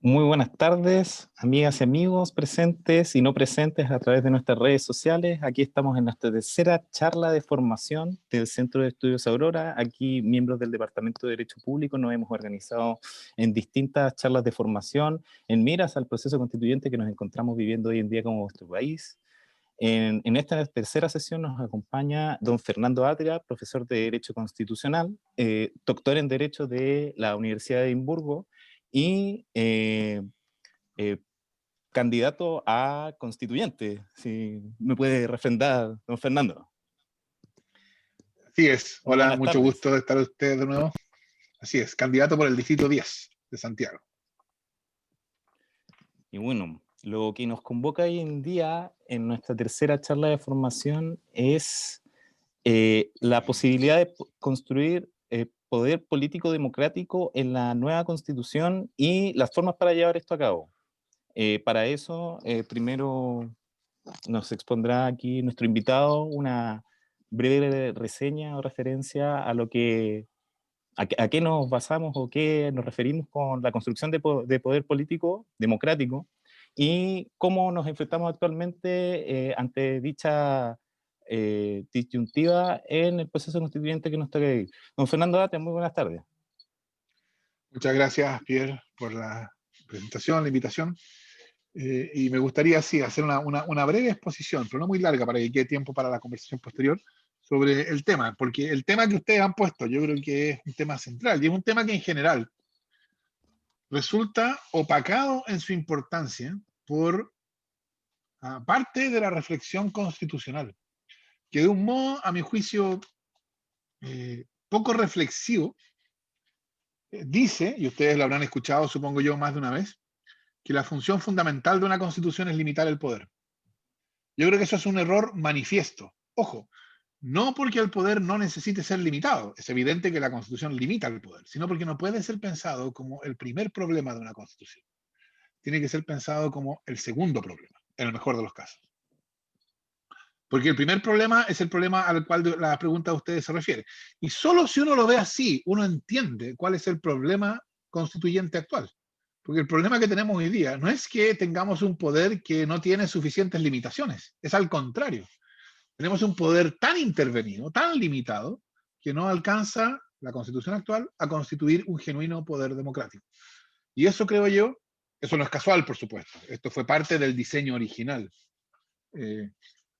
Muy buenas tardes, amigas y amigos presentes y no presentes a través de nuestras redes sociales. Aquí estamos en nuestra tercera charla de formación del Centro de Estudios Aurora. Aquí, miembros del Departamento de Derecho Público, nos hemos organizado en distintas charlas de formación en miras al proceso constituyente que nos encontramos viviendo hoy en día como nuestro país. En esta tercera sesión nos acompaña don Fernando Atria, profesor de Derecho Constitucional, doctor en Derecho de la Universidad de Edimburgo y eh, candidato a constituyente, si me puede refrendar, don Fernando. Así es. Muy Hola, buenas mucho tardes. gusto de estar usted de nuevo. Así es, candidato por el Distrito 10 de Santiago. Y bueno, lo que nos convoca hoy en día en nuestra tercera charla de formación es la posibilidad de construir poder político democrático en la nueva constitución y las formas para llevar esto a cabo. Para eso, primero nos expondrá aquí nuestro invitado una breve reseña o referencia a lo que a qué nos basamos o qué nos referimos con la construcción de poder político democrático y cómo nos enfrentamos actualmente ante dicha disyuntiva en el proceso constituyente que nos toca vivir. Don Fernando Date, muy buenas tardes. Muchas gracias, Pierre, por la presentación, la invitación. Y me gustaría, sí, hacer una breve exposición, pero no muy larga, para que quede tiempo para la conversación posterior, sobre el tema, porque el tema que ustedes han puesto yo creo que es un tema central, y es un tema que en general resulta opacado en su importancia por parte de la reflexión constitucional, que de un modo, a mi juicio, poco reflexivo, dice, y ustedes lo habrán escuchado, supongo yo, más de una vez, que la función fundamental de una constitución es limitar el poder. Yo creo que eso es un error manifiesto. Ojo, no porque el poder no necesite ser limitado, es evidente que la constitución limita el poder, sino porque no puede ser pensado como el primer problema de una constitución. Tiene que ser pensado como el segundo problema, en el mejor de los casos. Porque el primer problema es el problema al cual la pregunta de ustedes se refiere. Y solo si uno lo ve así, uno entiende cuál es el problema constituyente actual. Porque el problema que tenemos hoy día no es que tengamos un poder que no tiene suficientes limitaciones, es al contrario. Tenemos un poder tan intervenido, tan limitado, que no alcanza la constitución actual a constituir un genuino poder democrático. Y eso creo yo, eso no es casual, por supuesto. Esto fue parte del diseño original.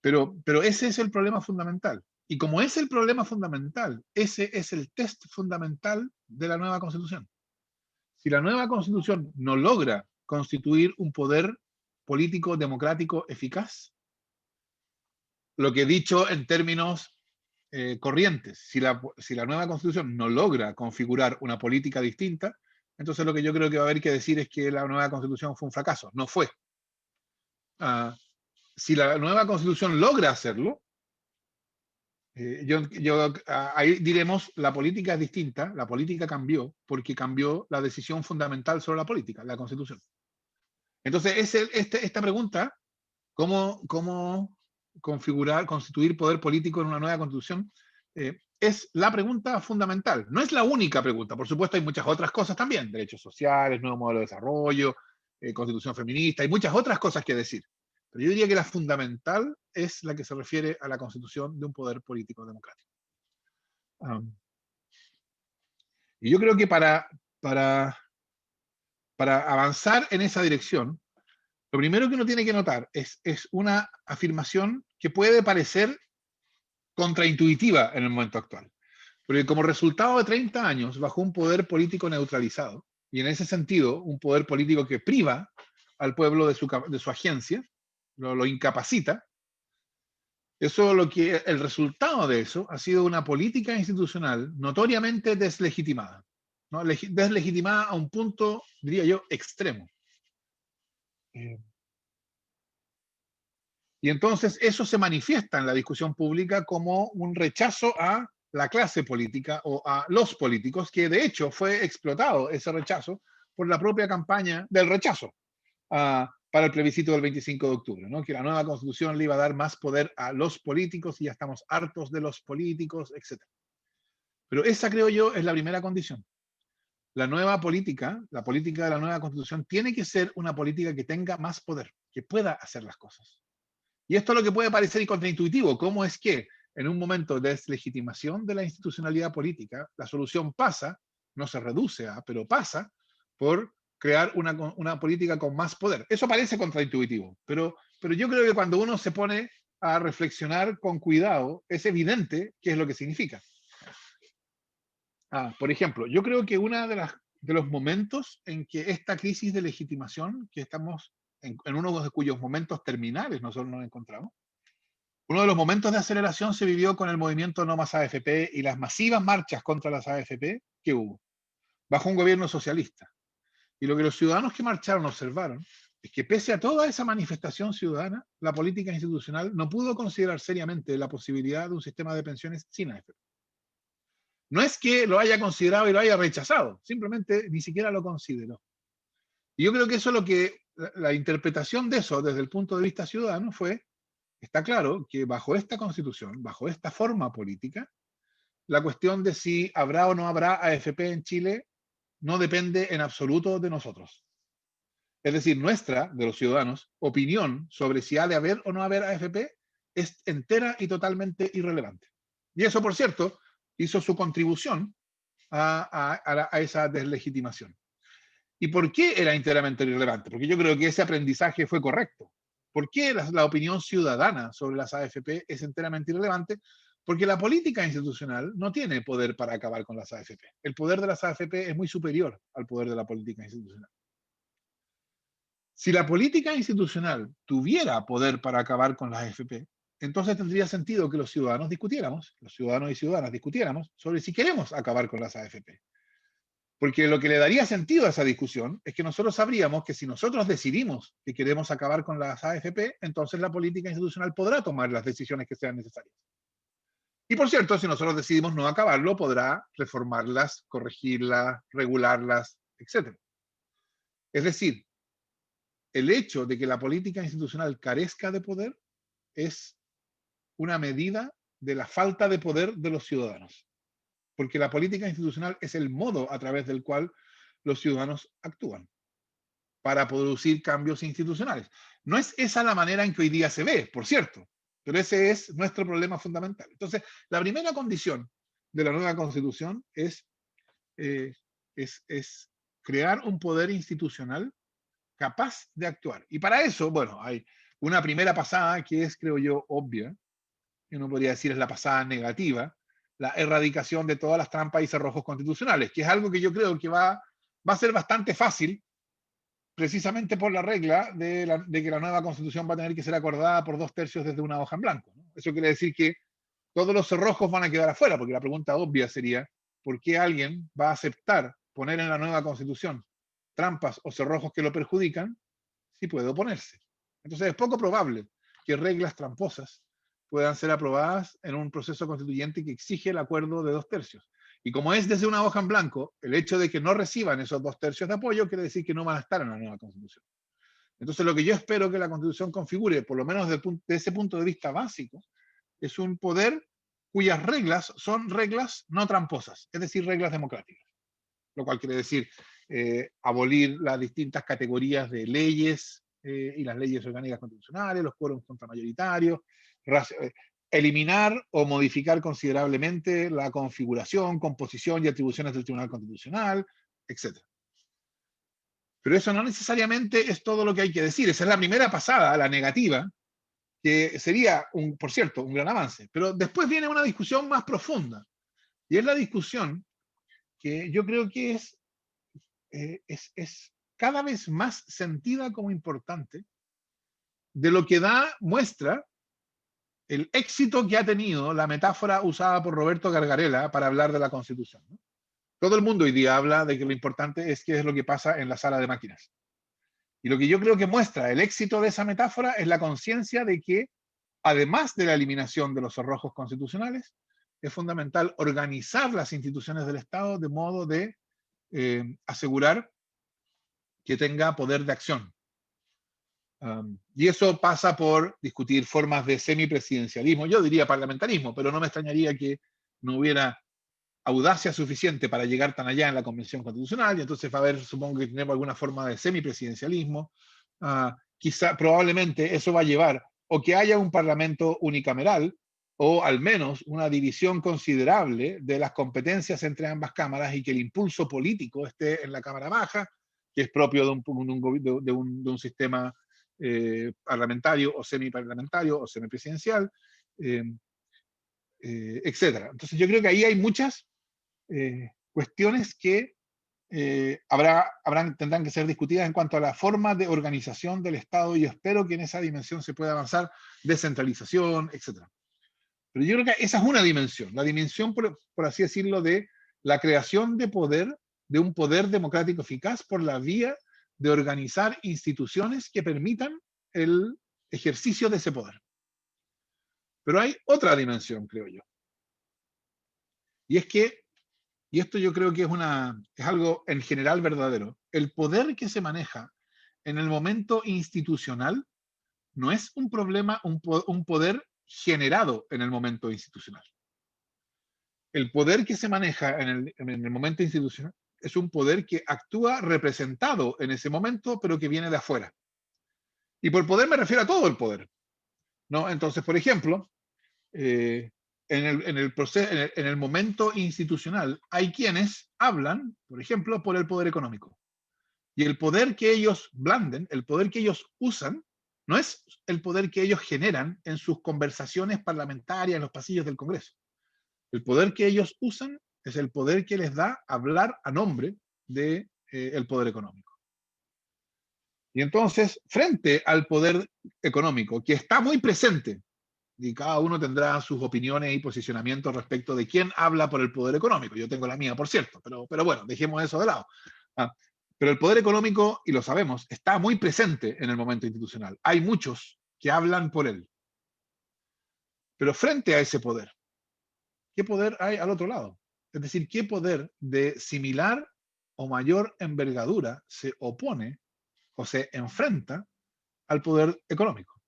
Pero ese es el problema fundamental. Y como es el problema fundamental, ese es el test fundamental de la nueva constitución. Si la nueva constitución no logra constituir un poder político democrático eficaz, lo que he dicho en términos corrientes, si la nueva constitución no logra configurar una política distinta, entonces lo que yo creo que va a haber que decir es que la nueva constitución fue un fracaso. No fue. Si la nueva constitución logra hacerlo, ahí diremos, la política es distinta, la política cambió, porque cambió la decisión fundamental sobre la política, la constitución. Entonces, esta pregunta, ¿cómo configurar, constituir poder político en una nueva constitución? Es la pregunta fundamental. No es la única pregunta, por supuesto hay muchas otras cosas también, derechos sociales, nuevo modelo de desarrollo, constitución feminista, hay muchas otras cosas que decir. Pero yo diría que la fundamental es la que se refiere a la constitución de un poder político democrático. Y yo creo que para avanzar en esa dirección, lo primero que uno tiene que notar es una afirmación que puede parecer contraintuitiva en el momento actual. Porque como resultado de 30 años bajo un poder político neutralizado, y en ese sentido un poder político que priva al pueblo de su agencia, lo incapacita, el resultado de eso ha sido una política institucional notoriamente deslegitimada, ¿no? Deslegitimada a un punto, diría yo, extremo. Y entonces eso se manifiesta en la discusión pública como un rechazo a la clase política o a los políticos, que de hecho fue explotado ese rechazo por la propia campaña del rechazo para el plebiscito del 25 de octubre, ¿no? Que la nueva constitución le iba a dar más poder a los políticos y ya estamos hartos de los políticos, etc. Pero esa, creo yo, es la primera condición. la nueva política, la política de la nueva constitución, tiene que ser una política que tenga más poder, que pueda hacer las cosas. Y esto es lo que puede parecer contraintuitivo. ¿Cómo es que en un momento de deslegitimación de la institucionalidad política, la solución pasa, no se reduce a, pero pasa por crear una política con más poder? Eso parece contraintuitivo, pero yo creo que cuando uno se pone a reflexionar con cuidado, es evidente qué es lo que significa. Por ejemplo, yo creo que uno de los momentos en que esta crisis de legitimación, que estamos en uno de cuyos momentos terminales nosotros nos encontramos, uno de los momentos de aceleración se vivió con el movimiento No Más AFP y las masivas marchas contra las AFP que hubo, bajo un gobierno socialista. Y lo que los ciudadanos que marcharon observaron es que pese a toda esa manifestación ciudadana, la política institucional no pudo considerar seriamente la posibilidad de un sistema de pensiones sin AFP. No es que lo haya considerado y lo haya rechazado, simplemente ni siquiera lo consideró. Y yo creo que eso es lo que, la interpretación de eso desde el punto de vista ciudadano fue, está claro que bajo esta constitución, bajo esta forma política, la cuestión de si habrá o no habrá AFP en Chile no depende en absoluto de nosotros. Es decir, nuestra, de los ciudadanos, opinión sobre si ha de haber o no haber AFP es entera y totalmente irrelevante. Y eso, por cierto, hizo su contribución a esa deslegitimación. ¿Y por qué era enteramente irrelevante? Porque yo creo que ese aprendizaje fue correcto. ¿Por qué la opinión ciudadana sobre las AFP es enteramente irrelevante? Porque la política institucional no tiene poder para acabar con las AFP. El poder de las AFP es muy superior al poder de la política institucional. Si la política institucional tuviera poder para acabar con las AFP, entonces tendría sentido que los ciudadanos discutiéramos, los ciudadanos y ciudadanas discutiéramos sobre si queremos acabar con las AFP. Porque lo que le daría sentido a esa discusión es que nosotros sabríamos que si nosotros decidimos que queremos acabar con las AFP, entonces la política institucional podrá tomar las decisiones que sean necesarias. Y por cierto, si nosotros decidimos no acabarlo, podrá reformarlas, corregirlas, regularlas, etc. Es decir, el hecho de que la política institucional carezca de poder es una medida de la falta de poder de los ciudadanos. Porque la política institucional es el modo a través del cual los ciudadanos actúan para producir cambios institucionales. No es esa la manera en que hoy día se ve, por cierto, pero ese es nuestro problema fundamental. Entonces, la primera condición de la nueva constitución es crear un poder institucional capaz de actuar. Y para eso, bueno, hay una primera pasada que es, creo yo, obvia, que uno podría decir es la pasada negativa, la erradicación de todas las trampas y cerrojos constitucionales, que es algo que yo creo que va a ser bastante fácil, precisamente por la regla de que la nueva constitución va a tener que ser acordada por 2/3 desde una hoja en blanco, ¿no? Eso quiere decir que todos los cerrojos van a quedar afuera, porque la pregunta obvia sería, ¿por qué alguien va a aceptar poner en la nueva constitución trampas o cerrojos que lo perjudican si puede oponerse? Entonces es poco probable que reglas tramposas puedan ser aprobadas en un proceso constituyente que exige el acuerdo de 2/3. Y como es desde una hoja en blanco, el hecho de que no reciban esos 2/3 de apoyo quiere decir que no van a estar en la nueva constitución. Entonces lo que yo espero que la constitución configure, por lo menos de ese punto de vista básico, es un poder cuyas reglas son reglas no tramposas, es decir, reglas democráticas. Lo cual quiere decir abolir las distintas categorías de leyes y las leyes orgánicas constitucionales, los quórums contramayoritarios, eliminar o modificar considerablemente la configuración, composición y atribuciones del Tribunal Constitucional, etc. Pero eso no necesariamente es todo lo que hay que decir. Esa es la primera pasada, la negativa, que sería, por cierto, un gran avance. Pero después viene una discusión más profunda. Y es la discusión que yo creo que es cada vez más sentida como importante de lo que da muestra el éxito que ha tenido la metáfora usada por Roberto Gargarella para hablar de la Constitución, ¿no? Todo el mundo hoy día habla de que lo importante es qué es lo que pasa en la sala de máquinas. Y lo que yo creo que muestra el éxito de esa metáfora es la conciencia de que, además de la eliminación de los cerrojos constitucionales, es fundamental organizar las instituciones del Estado de modo de asegurar que tenga poder de acción. Y eso pasa por discutir formas de semipresidencialismo, yo diría parlamentarismo, pero no me extrañaría que no hubiera audacia suficiente para llegar tan allá en la Convención Constitucional, y entonces va a haber, supongo que tenemos alguna forma de semipresidencialismo. Quizá, probablemente eso va a llevar o que haya un parlamento unicameral, o al menos una división considerable de las competencias entre ambas cámaras, y que el impulso político esté en la Cámara Baja, que es propio de un sistema parlamentario o semiparlamentario o semipresidencial, etcétera. Entonces yo creo que ahí hay muchas cuestiones que tendrán que ser discutidas en cuanto a la forma de organización del Estado, y yo espero que en esa dimensión se pueda avanzar, descentralización, etc. Pero yo creo que esa es una dimensión, la dimensión, por así decirlo, de la creación de poder, de un poder democrático eficaz por la vía de organizar instituciones que permitan el ejercicio de ese poder. Pero hay otra dimensión, creo yo. Y es que, y esto yo creo que es algo en general verdadero, el poder que se maneja en el momento institucional no es un problema, un poder generado en el momento institucional. El poder que se maneja en el momento institucional es un poder que actúa representado en ese momento, pero que viene de afuera. Y por poder me refiero a todo el poder, ¿no? Entonces, por ejemplo, en el momento institucional hay quienes hablan, por ejemplo, por el poder económico. Y el poder que ellos blanden, el poder que ellos usan, no es el poder que ellos generan en sus conversaciones parlamentarias en los pasillos del Congreso. El poder que ellos usan es el poder que les da hablar a nombre del poder económico. Y entonces, frente al poder económico, que está muy presente, y cada uno tendrá sus opiniones y posicionamientos respecto de quién habla por el poder económico. Yo tengo la mía, por cierto, pero bueno, dejemos eso de lado. Pero el poder económico, y lo sabemos, está muy presente en el momento institucional. Hay muchos que hablan por él. Pero frente a ese poder, ¿qué poder hay al otro lado? Es decir, ¿qué poder de similar o mayor envergadura se opone o se enfrenta al poder económico?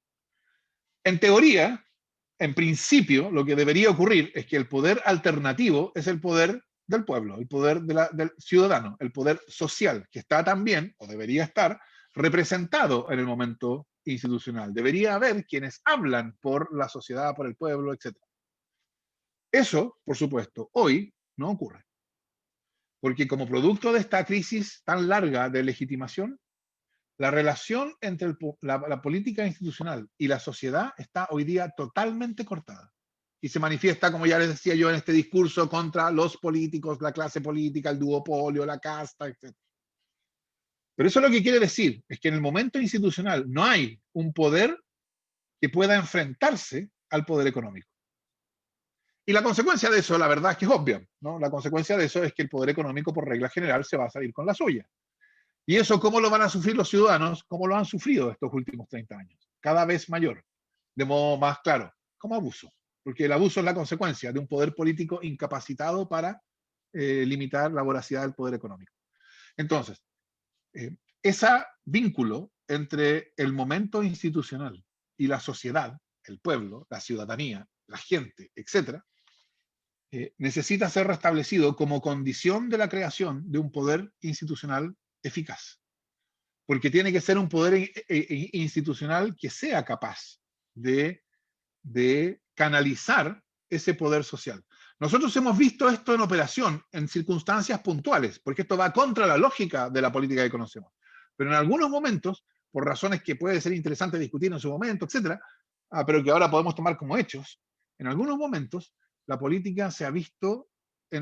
En teoría, en principio, lo que debería ocurrir es que el poder alternativo es el poder del pueblo, el poder del ciudadano, el poder social, que está también, o debería estar, representado en el momento institucional. Debería haber quienes hablan por la sociedad, por el pueblo, etc. Eso, por supuesto, hoy no ocurre. Porque como producto de esta crisis tan larga de legitimación, la relación entre la política institucional y la sociedad está hoy día totalmente cortada. Y se manifiesta, como ya les decía yo, en este discurso contra los políticos, la clase política, el duopolio, la casta, etc. Pero eso lo que quiere decir es que en el momento institucional no hay un poder que pueda enfrentarse al poder económico. Y la consecuencia de eso, la verdad es que es obvia, ¿no? La consecuencia de eso es que el poder económico, por regla general, se va a salir con la suya. ¿Y eso cómo lo van a sufrir los ciudadanos? ¿Cómo lo han sufrido estos últimos 30 años? Cada vez mayor, de modo más claro, como abuso. Porque el abuso es la consecuencia de un poder político incapacitado para limitar la voracidad del poder económico. Entonces, ese vínculo entre el momento institucional y la sociedad, el pueblo, la ciudadanía, la gente, etc., necesita ser restablecido como condición de la creación de un poder institucional eficaz. Porque tiene que ser un poder institucional que sea capaz de canalizar ese poder social. Nosotros hemos visto esto en operación en circunstancias puntuales, porque esto va contra la lógica de la política que conocemos. Pero en algunos momentos, por razones que puede ser interesante discutir en su momento, etc., pero que ahora podemos tomar como hechos, en algunos momentos la política se ha visto se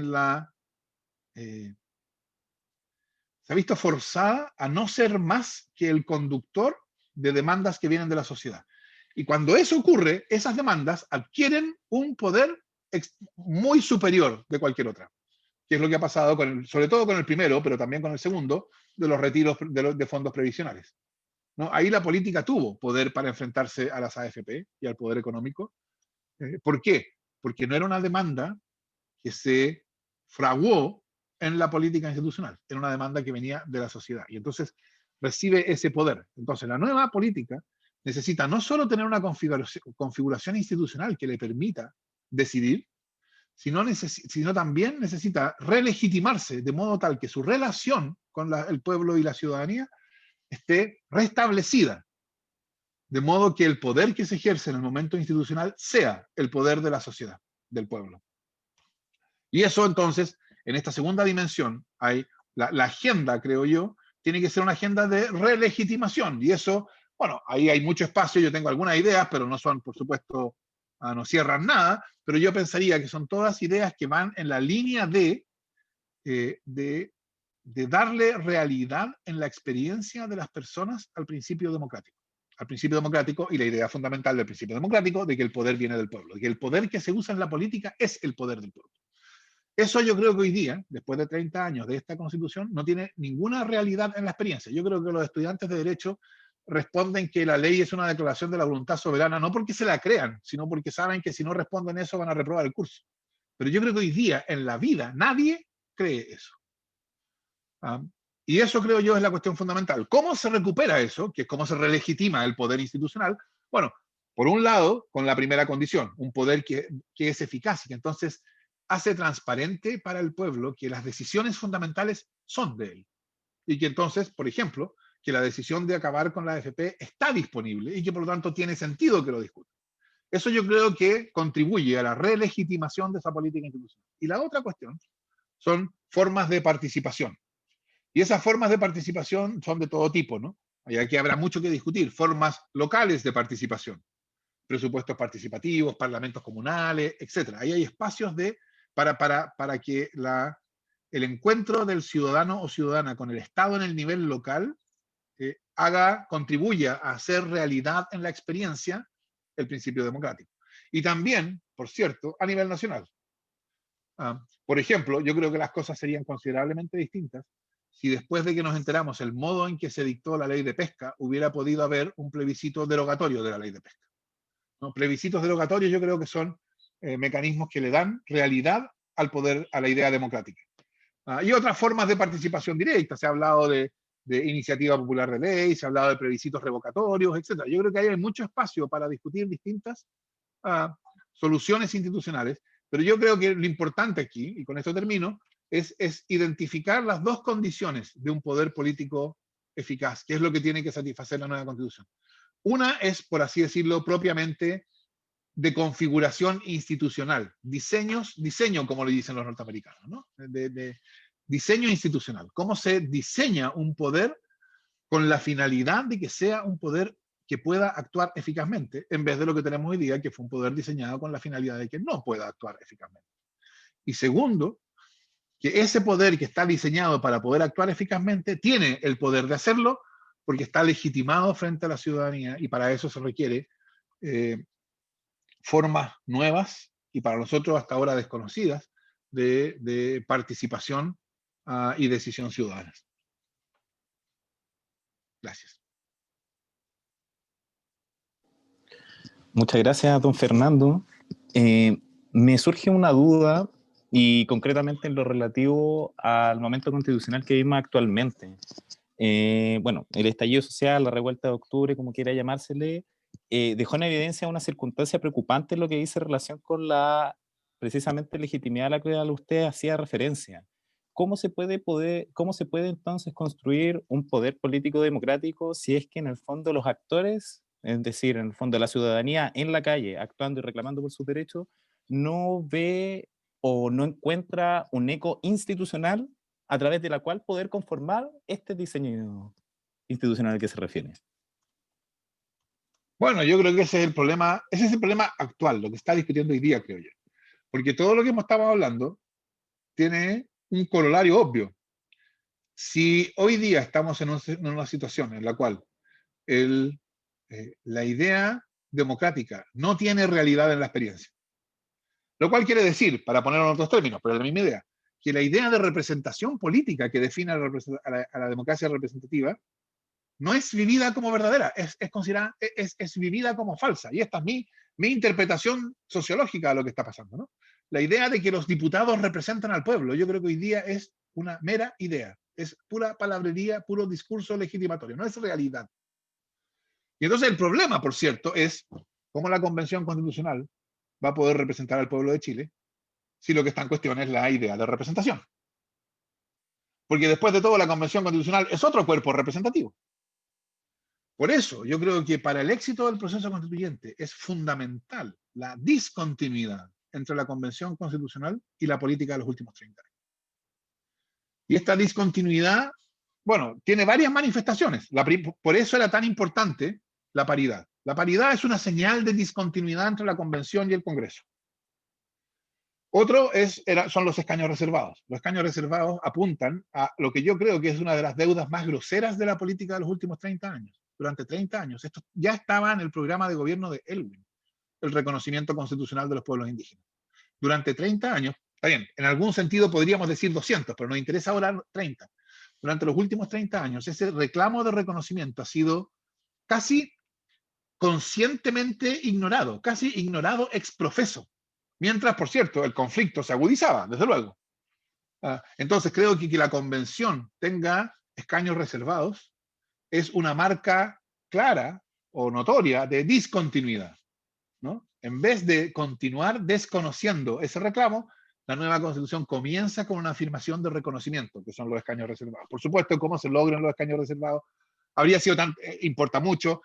ha visto forzada a no ser más que el conductor de demandas que vienen de la sociedad. Y cuando eso ocurre, esas demandas adquieren un poder muy superior de cualquier otra, que es lo que ha pasado sobre todo con el primero, pero también con el segundo, de los retiros de fondos previsionales, ¿no? Ahí la política tuvo poder para enfrentarse a las AFP y al poder económico. ¿Por qué? Porque no era una demanda que se fraguó en la política institucional, era una demanda que venía de la sociedad, y entonces recibe ese poder. Entonces la nueva política necesita no solo tener una configuración institucional que le permita decidir, sino también necesita relegitimarse de modo tal que su relación con el pueblo y la ciudadanía esté restablecida, de modo que el poder que se ejerce en el momento institucional sea el poder de la sociedad, del pueblo. Y eso entonces, en esta segunda dimensión, hay la agenda, creo yo, tiene que ser una agenda de relegitimación. Y eso, bueno, ahí hay mucho espacio, yo tengo algunas ideas, pero no son, por supuesto, no cierran nada, pero yo pensaría que son todas ideas que van en la línea de darle realidad en la experiencia de las personas al principio democrático. Al principio democrático y la idea fundamental del principio democrático de que el poder viene del pueblo, de que el poder que se usa en la política es el poder del pueblo. Eso yo creo que hoy día, después de 30 años de esta constitución, no tiene ninguna realidad en la experiencia. Yo creo que los estudiantes de Derecho responden que la ley es una declaración de la voluntad soberana, no porque se la crean, sino porque saben que si no responden eso van a reprobar el curso. Pero yo creo que hoy día, en la vida, nadie cree eso. Y eso creo yo es la cuestión fundamental. ¿Cómo se recupera eso? Que es cómo se relegitima el poder institucional. Bueno, por un lado, con la primera condición, un poder que es eficaz y que entonces hace transparente para el pueblo que las decisiones fundamentales son de él. Y que entonces, por ejemplo, que la decisión de acabar con la AFP está disponible y que por lo tanto tiene sentido que lo discuta. Eso yo creo que contribuye a la relegitimación de esa política institucional. Y la otra cuestión son formas de participación. Y esas formas de participación son de todo tipo, ¿no? Y aquí habrá mucho que discutir. Formas locales de participación, presupuestos participativos, parlamentos comunales, etc. Ahí hay espacios para que el encuentro del ciudadano o ciudadana con el Estado en el nivel local contribuya a hacer realidad en la experiencia el principio democrático. Y también, por cierto, a nivel nacional. Por ejemplo, yo creo que las cosas serían considerablemente distintas si después de que nos enteramos el modo en que se dictó la ley de pesca, hubiera podido haber un plebiscito derogatorio de la ley de pesca. ¿No? Plebiscitos derogatorios yo creo que son mecanismos que le dan realidad al poder, a la idea democrática. Y otras formas de participación directa, se ha hablado de iniciativa popular de ley, se ha hablado de plebiscitos revocatorios, etc. Yo creo que hay mucho espacio para discutir distintas soluciones institucionales, pero yo creo que lo importante aquí, y con esto termino, es identificar las dos condiciones de un poder político eficaz, que es lo que tiene que satisfacer la nueva Constitución. Una es, por así decirlo, propiamente de configuración institucional, diseño como le dicen los norteamericanos, ¿no? De diseño institucional. ¿Cómo se diseña un poder con la finalidad de que sea un poder que pueda actuar eficazmente, en vez de lo que tenemos hoy día, que fue un poder diseñado con la finalidad de que no pueda actuar eficazmente? Y segundo, que ese poder que está diseñado para poder actuar eficazmente tiene el poder de hacerlo porque está legitimado frente a la ciudadanía y para eso se requiere formas nuevas y para nosotros hasta ahora desconocidas de participación y decisión ciudadana. Gracias. Muchas gracias, don Fernando. Me surge una duda y concretamente en lo relativo al momento constitucional que vivimos actualmente. Bueno, el estallido social, la revuelta de octubre, como quiera llamársele, dejó en evidencia una circunstancia preocupante en lo que dice relación con la precisamente legitimidad a la que usted hacía referencia. ¿Cómo se puede entonces construir un poder político democrático si es que en el fondo los actores, es decir, en el fondo la ciudadanía en la calle, actuando y reclamando por sus derechos, no ve o no encuentra un eco institucional a través de la cual poder conformar este diseño institucional al que se refiere? Bueno, yo creo que ese es el problema actual, lo que está discutiendo hoy día, creo yo. Porque todo lo que hemos estado hablando tiene un corolario obvio. Si hoy día estamos en una situación en la cual la idea democrática no tiene realidad en la experiencia, lo cual quiere decir, para ponerlo en otros términos, pero es la misma idea, que la idea de representación política que define a la democracia representativa no es vivida como verdadera, es vivida como falsa. Y esta es mi interpretación sociológica de lo que está pasando, ¿no? La idea de que los diputados representan al pueblo, yo creo que hoy día es una mera idea, es pura palabrería, puro discurso legitimatorio, no es realidad. Y entonces el problema, por cierto, es cómo la Convención Constitucional va a poder representar al pueblo de Chile si lo que está en cuestión es la idea de representación. Porque después de todo, la Convención Constitucional es otro cuerpo representativo. Por eso, yo creo que para el éxito del proceso constituyente es fundamental la discontinuidad entre la Convención Constitucional y la política de los últimos 30 años. Y esta discontinuidad, bueno, tiene varias manifestaciones. Por eso era tan importante la paridad. La paridad es una señal de discontinuidad entre la Convención y el Congreso. Otro son los escaños reservados. Los escaños reservados apuntan a lo que yo creo que es una de las deudas más groseras de la política de los últimos 30 años. Durante 30 años, esto ya estaba en el programa de gobierno de Elwin, el reconocimiento constitucional de los pueblos indígenas. Durante 30 años, está bien, en algún sentido podríamos decir 200, pero nos interesa ahora 30. Durante los últimos 30 años, ese reclamo de reconocimiento ha sido casi conscientemente ignorado, casi ignorado ex profeso. Mientras, por cierto, el conflicto se agudizaba, desde luego. Entonces, creo que la convención tenga escaños reservados es una marca clara o notoria de discontinuidad, ¿no? En vez de continuar desconociendo ese reclamo, la nueva constitución comienza con una afirmación de reconocimiento, que son los escaños reservados. Por supuesto, cómo se logran los escaños reservados habría sido importa mucho,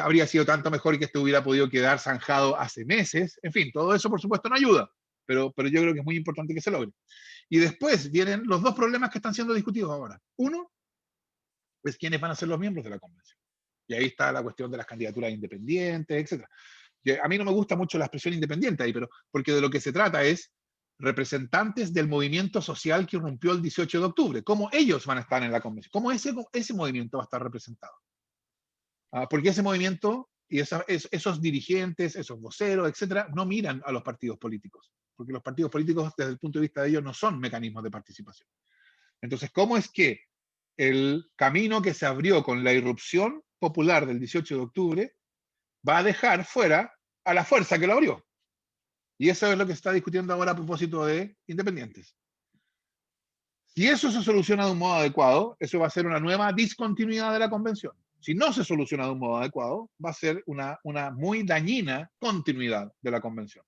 habría sido tanto mejor que esto hubiera podido quedar zanjado hace meses. En fin, todo eso por supuesto no ayuda, pero yo creo que es muy importante que se logre. Y después vienen los dos problemas que están siendo discutidos ahora. Uno es quiénes van a ser los miembros de la convención. Y ahí está la cuestión de las candidaturas independientes, etc. A mí no me gusta mucho la expresión independiente ahí, pero porque de lo que se trata es representantes del movimiento social que irrumpió el 18 de octubre. ¿Cómo ellos van a estar en la convención? ¿Cómo ese movimiento va a estar representado? Porque ese movimiento y esos dirigentes, esos voceros, etcétera, no miran a los partidos políticos. Porque los partidos políticos, desde el punto de vista de ellos, no son mecanismos de participación. Entonces, ¿cómo es que el camino que se abrió con la irrupción popular del 18 de octubre va a dejar fuera a la fuerza que lo abrió? Y eso es lo que se está discutiendo ahora a propósito de independientes. Si eso se soluciona de un modo adecuado, eso va a ser una nueva discontinuidad de la convención. Si no se soluciona de un modo adecuado, va a ser una muy dañina continuidad de la convención.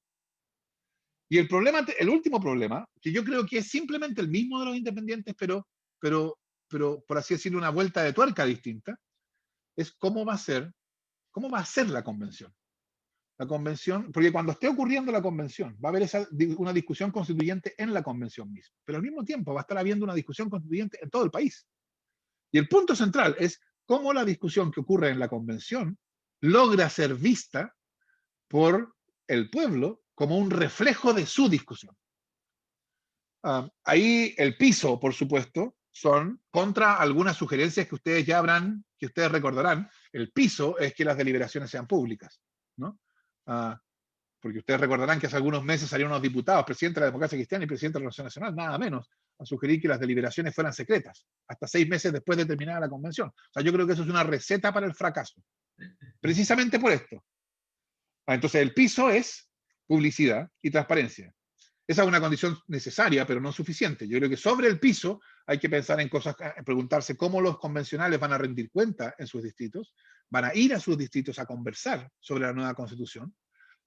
Y el último problema, que yo creo que es simplemente el mismo de los independientes, pero por así decirlo, una vuelta de tuerca distinta, es cómo va a ser la convención. La convención, porque cuando esté ocurriendo la convención, va a haber una discusión constituyente en la convención misma, pero al mismo tiempo va a estar habiendo una discusión constituyente en todo el país. Y el punto central es cómo la discusión que ocurre en la convención logra ser vista por el pueblo como un reflejo de su discusión. Ahí el piso, por supuesto, son contra algunas sugerencias que ustedes recordarán. El piso es que las deliberaciones sean públicas, ¿no? Porque ustedes recordarán que hace algunos meses salieron unos diputados, presidente de la Democracia Cristiana y presidente de la Relación Nacional, nada menos, a sugerir que las deliberaciones fueran secretas, hasta 6 meses después de terminada la convención. O sea, yo creo que eso es una receta para el fracaso, precisamente por esto. Entonces, el piso es publicidad y transparencia. Esa es una condición necesaria, pero no suficiente. Yo creo que sobre el piso hay que pensar en cosas, preguntarse cómo los convencionales van a rendir cuenta en sus distritos, van a ir a sus distritos a conversar sobre la nueva constitución.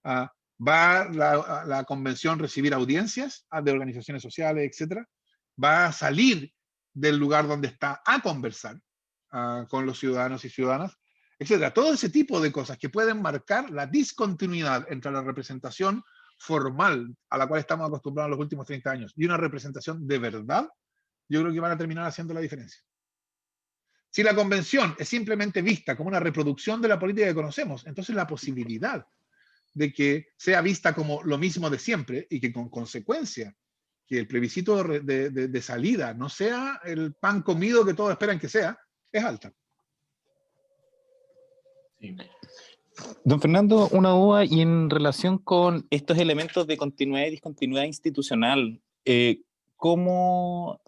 ¿Va la convención a recibir audiencias de organizaciones sociales, etcétera? ¿Va a salir del lugar donde está a conversar con los ciudadanos y ciudadanas, etcétera? Todo ese tipo de cosas que pueden marcar la discontinuidad entre la representación formal a la cual estamos acostumbrados en los últimos 30 años y una representación de verdad, yo creo que van a terminar haciendo la diferencia. Si la convención es simplemente vista como una reproducción de la política que conocemos, entonces la posibilidad de que sea vista como lo mismo de siempre y que con consecuencia que el plebiscito de salida no sea el pan comido que todos esperan que sea, es alta. Sí. Don Fernando, una duda y en relación con estos elementos de continuidad y discontinuidad institucional, ¿cómo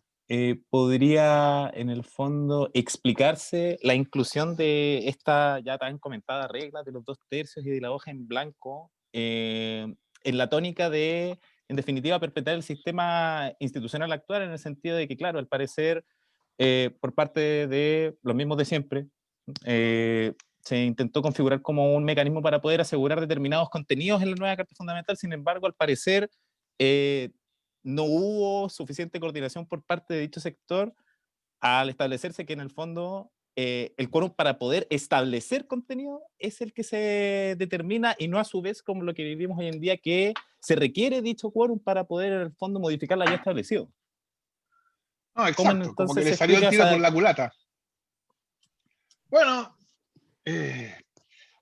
podría en el fondo explicarse la inclusión de esta ya tan comentada regla de los 2/3 y de la hoja en blanco en la tónica de, en definitiva, perpetuar el sistema institucional actual, en el sentido de que, claro, al parecer, por parte de los mismos de siempre, se intentó configurar como un mecanismo para poder asegurar determinados contenidos en la nueva Carta Fundamental. Sin embargo, al parecer, no hubo suficiente coordinación por parte de dicho sector al establecerse que en el fondo el quórum para poder establecer contenido es el que se determina y no a su vez como lo que vivimos hoy en día, que se requiere dicho quórum para poder en el fondo modificar la ya establecido. No, ¿Cómo exacto, como que entonces le se salió el explica tiro por esa... la culata. Bueno,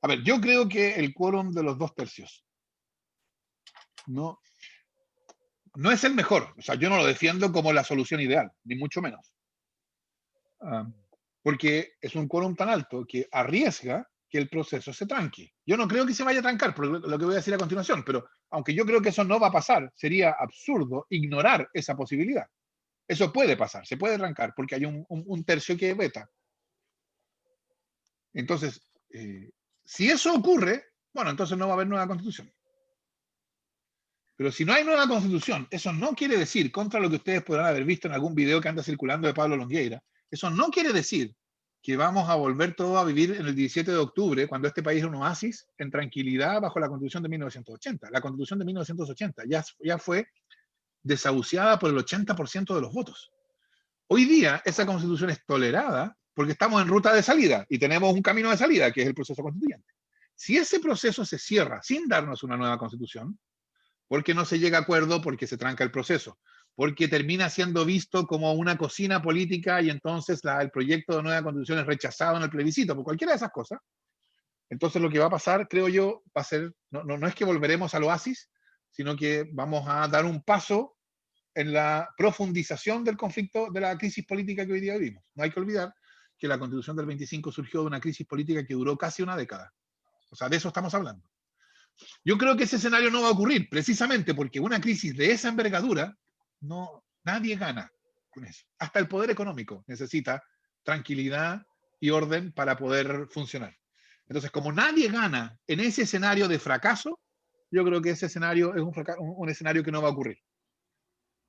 a ver, yo creo que el quórum de los 2/3 no, no es el mejor. O sea, yo no lo defiendo como la solución ideal, ni mucho menos. Porque es un quórum tan alto que arriesga que el proceso se tranque. Yo no creo que se vaya a trancar, por lo que voy a decir a continuación, pero aunque yo creo que eso no va a pasar, sería absurdo ignorar esa posibilidad. Eso puede pasar, se puede trancar, porque hay un tercio que veta. Entonces, si eso ocurre, bueno, entonces no va a haber nueva constitución. Pero si no hay nueva constitución, eso no quiere decir, contra lo que ustedes podrán haber visto en algún video que anda circulando de Pablo Longueira, eso no quiere decir que vamos a volver todo a vivir en el 17 de octubre, cuando este país era un oasis, en tranquilidad bajo la Constitución de 1980. La Constitución de 1980 ya fue desahuciada por el 80% de los votos. Hoy día esa Constitución es tolerada porque estamos en ruta de salida y tenemos un camino de salida, que es el proceso constituyente. Si ese proceso se cierra sin darnos una nueva Constitución, porque no se llega a acuerdo, porque se tranca el proceso, porque termina siendo visto como una cocina política y entonces el proyecto de nueva constitución es rechazado en el plebiscito, por cualquiera de esas cosas, entonces lo que va a pasar, creo yo, va a ser, no es que volveremos al oasis, sino que vamos a dar un paso en la profundización del conflicto, de la crisis política que hoy día vivimos. No hay que olvidar que la Constitución del 25 surgió de una crisis política que duró casi una década. O sea, de eso estamos hablando. Yo creo que ese escenario no va a ocurrir, precisamente porque una crisis de esa envergadura, nadie gana con eso. Hasta el poder económico necesita tranquilidad y orden para poder funcionar. Entonces, como nadie gana en ese escenario de fracaso, yo creo que ese escenario es un escenario que no va a ocurrir.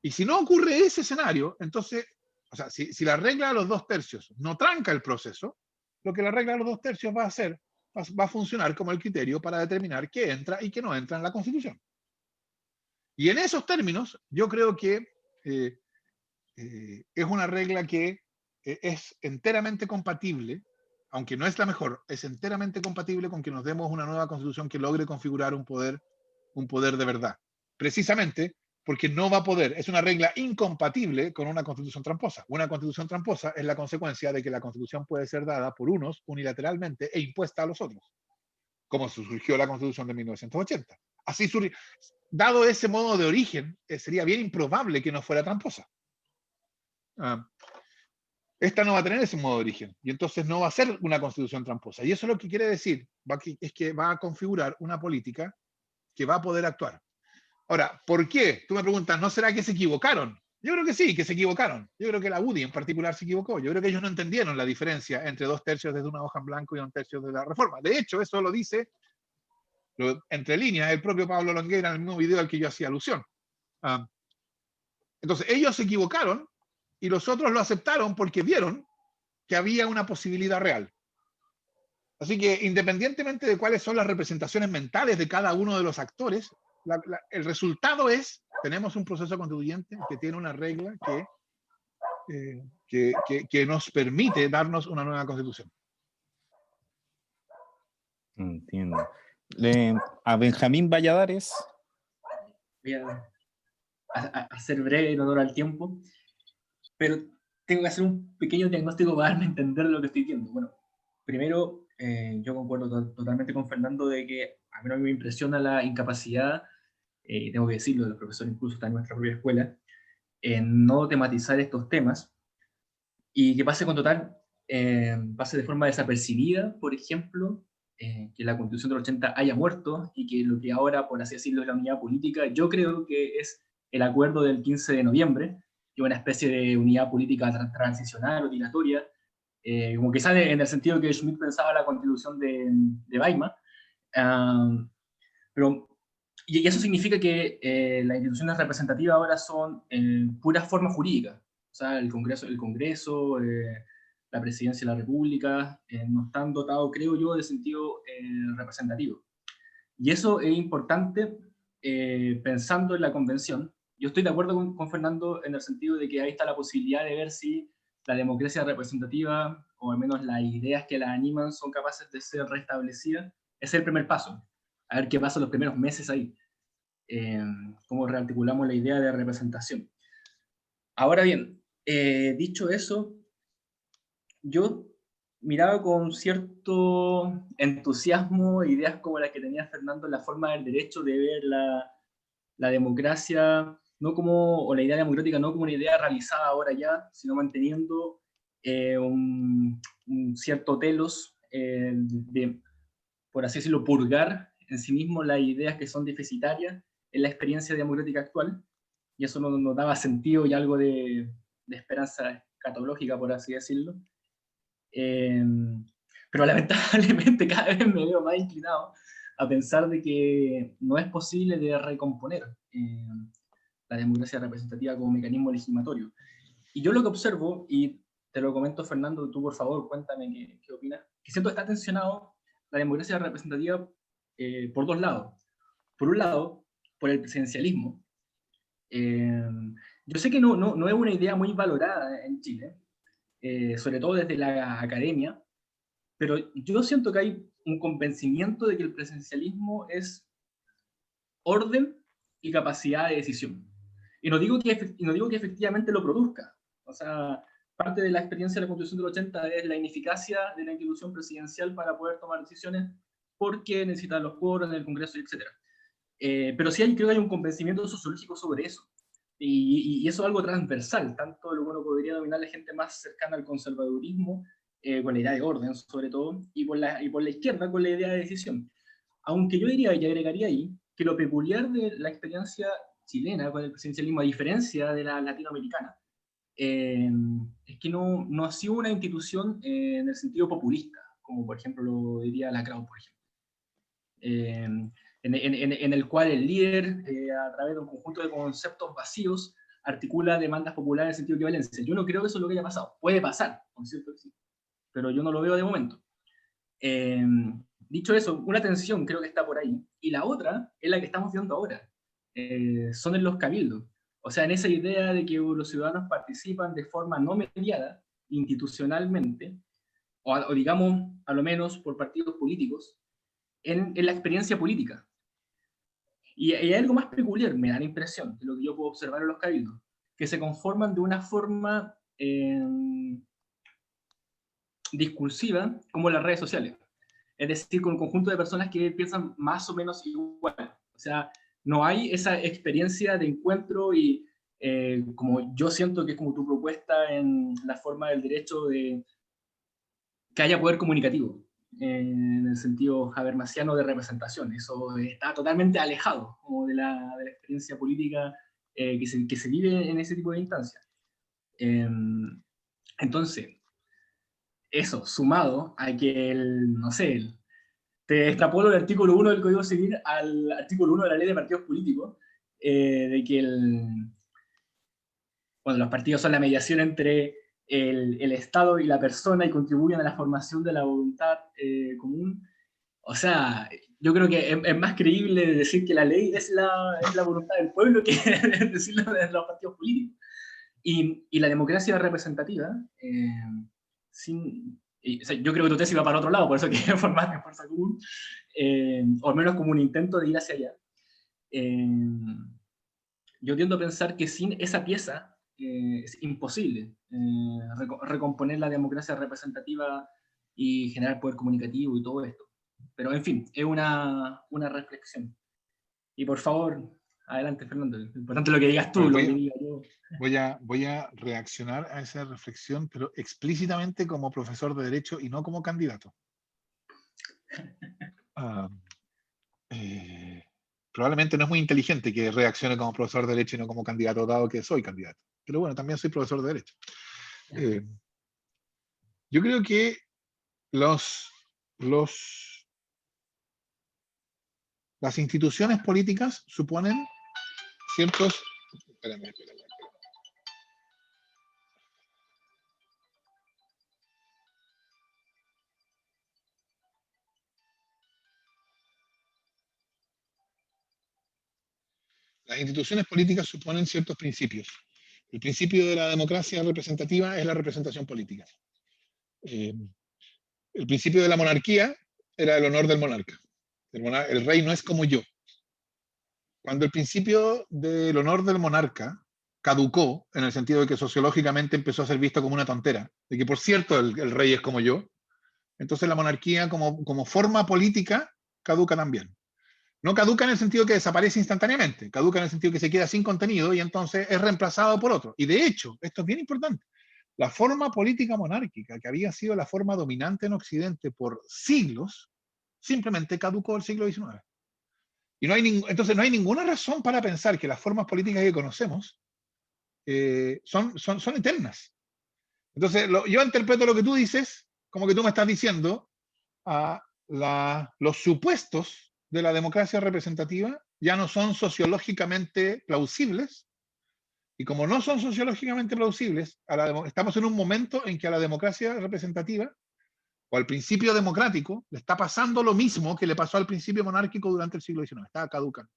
Y si no ocurre ese escenario, entonces, o sea, si la regla de los 2/3 no tranca el proceso, lo que la regla de los 2/3 va a hacer va a funcionar como el criterio para determinar qué entra y qué no entra en la Constitución. Y en esos términos, yo creo que es una regla que es enteramente compatible, aunque no es la mejor, es enteramente compatible con que nos demos una nueva Constitución que logre configurar un poder de verdad. Precisamente porque no va a poder, es una regla incompatible con una Constitución tramposa. Una Constitución tramposa es la consecuencia de que la Constitución puede ser dada por unos unilateralmente e impuesta a los otros, como surgió la Constitución de 1980. Así surgió. Dado ese modo de origen, sería bien improbable que no fuera tramposa. Esta no va a tener ese modo de origen y entonces no va a ser una constitución tramposa. Y eso lo que quiere decir es que va a configurar una política que va a poder actuar. Ahora, ¿por qué? Tú me preguntas, ¿no será que se equivocaron? Yo creo que sí, que se equivocaron. Yo creo que la UDI en particular se equivocó. Yo creo que ellos no entendieron la diferencia entre 2/3 desde una hoja en blanco y 1/3 de la reforma. De hecho, eso lo dice, entre líneas, el propio Pablo Longueira en el mismo video al que yo hacía alusión. Entonces, ellos se equivocaron y los otros lo aceptaron porque vieron que había una posibilidad real. Así que independientemente de cuáles son las representaciones mentales de cada uno de los actores, el resultado es, tenemos un proceso constituyente que tiene una regla que nos permite darnos una nueva constitución. Entiendo. A Benjamín Valladares. Voy a ser breve en honor al tiempo, pero tengo que hacer un pequeño diagnóstico para darme a entender lo que estoy viendo. Bueno, primero, yo concuerdo totalmente con Fernando de que a mí no me impresiona la incapacidad, tengo que decirlo, de los profesores incluso está en nuestra propia escuela, en no tematizar estos temas y que pase pase de forma desapercibida, por ejemplo, que la Constitución del 80 haya muerto y que lo que ahora, por así decirlo, es la unidad política, yo creo que es el acuerdo del 15 de noviembre, que es una especie de unidad política transicional o dilatoria, como que sale en el sentido que Schmitt pensaba la Constitución de Weimar, pero y eso significa que las instituciones representativas ahora son puras formas jurídicas. O sea, el Congreso la Presidencia de la República, no están dotados, creo yo, de sentido representativo. Y eso es importante pensando en la Convención, yo estoy de acuerdo con Fernando en el sentido de que ahí está la posibilidad de ver si la democracia representativa, o al menos las ideas que la animan, son capaces de ser restablecidas. Ese es el primer paso. A ver qué pasa los primeros meses ahí. Cómo rearticulamos la idea de representación. Ahora bien, dicho eso, yo miraba con cierto entusiasmo ideas como las que tenía Fernando en la forma del derecho de ver la democracia, no como, o la idea democrática no como una idea realizada ahora ya, sino manteniendo un cierto telos de, por así decirlo, purgar en sí mismo las ideas que son deficitarias en la experiencia democrática actual, y eso nos daba sentido y algo de esperanza escatológica, por así decirlo. Eh, pero lamentablemente cada vez me veo más inclinado a pensar de que no es posible de recomponer la democracia representativa como mecanismo legislatorio. Y yo lo que observo, y te lo comento Fernando, tú por favor cuéntame qué opinas, que siento que está tensionado la democracia representativa por dos lados. Por un lado, por el presidencialismo. Yo sé que no es una idea muy valorada en Chile, sobre todo desde la academia, pero yo siento que hay un convencimiento de que el presidencialismo es orden y capacidad de decisión. Y no digo que efectivamente lo produzca. O sea, parte de la experiencia de la Constitución del 80 es la ineficacia de la institución presidencial para poder tomar decisiones porque necesitan los quórum en el Congreso, etc. Pero sí creo que hay un convencimiento sociológico sobre eso. Y eso es algo transversal, tanto lo que uno podría denominar la gente más cercana al conservadurismo, con la idea de orden sobre todo, y por la izquierda con la idea de decisión. Aunque yo diría y agregaría ahí que lo peculiar de la experiencia chilena con el presidencialismo, a diferencia de la latinoamericana, es que no ha sido una institución en el sentido populista, como por ejemplo lo diría Lacrau, por ejemplo. En el cual el líder, a través de un conjunto de conceptos vacíos, articula demandas populares en sentido de violencia. Yo no creo que eso es lo que haya pasado. Puede pasar, por cierto que sí, pero yo no lo veo de momento. Eh, Dicho eso, una tensión creo que está por ahí. Y la otra es la que estamos viendo ahora. Son en los cabildos. O sea, en esa idea de que los ciudadanos participan de forma no mediada, institucionalmente, o digamos, a lo menos por partidos políticos, en la experiencia política. Y hay algo más peculiar, me da la impresión, de lo que yo puedo observar en los cabildos, que se conforman de una forma discursiva como las redes sociales. Es decir, con un conjunto de personas que piensan más o menos igual. O sea, no hay esa experiencia de encuentro y como yo siento que es como tu propuesta en la forma del derecho de que haya poder comunicativo, en el sentido habermasiano de representación. Eso está totalmente alejado como de la experiencia política que se vive en ese tipo de instancias. Entonces, eso, sumado a que no sé, te extrapolo el artículo 1 del Código Civil al artículo 1 de la Ley de Partidos Políticos, de que bueno, los partidos son la mediación entre el Estado y la persona y contribuyen a la formación de la voluntad común. O sea, yo creo que es más creíble decir que la ley es la voluntad del pueblo que decirlo de los partidos políticos. Y la democracia representativa, o sea, yo creo que tu tesis va para otro lado, por eso que formar de fuerza común, o al menos como un intento de ir hacia allá. Yo tiendo a pensar que sin esa pieza es imposible recomponer la democracia representativa y generar poder comunicativo y todo esto. Pero en fin, es una reflexión. Y por favor, adelante Fernando, lo importante es lo que digas tú, Bueno, lo que diga yo. voy a reaccionar a esa reflexión, pero explícitamente como profesor de Derecho y no como candidato. Probablemente no es muy inteligente que reaccione como profesor de Derecho y no como candidato, dado que soy candidato. Pero bueno, también soy profesor de Derecho. Yo creo que las instituciones políticas suponen ciertos... Espérame. Las instituciones políticas suponen ciertos principios. El principio de la democracia representativa es la representación política. El principio de la monarquía era el honor del monarca. El rey no es como yo. Cuando el principio del honor del monarca caducó, en el sentido de que sociológicamente empezó a ser visto como una tontera, de que por cierto el rey es como yo, entonces la monarquía como forma política caduca también. No caduca en el sentido que desaparece instantáneamente, caduca en el sentido que se queda sin contenido y entonces es reemplazado por otro. Y de hecho, esto es bien importante, la forma política monárquica, que había sido la forma dominante en Occidente por siglos, simplemente caducó el siglo XIX. Y entonces no hay ninguna razón para pensar que las formas políticas que conocemos son eternas. Entonces yo interpreto lo que tú dices como que tú me estás diciendo los supuestos de la democracia representativa ya no son sociológicamente plausibles, y como no son sociológicamente plausibles, estamos en un momento en que a la democracia representativa o al principio democrático le está pasando lo mismo que le pasó al principio monárquico durante el siglo XIX, está caducando.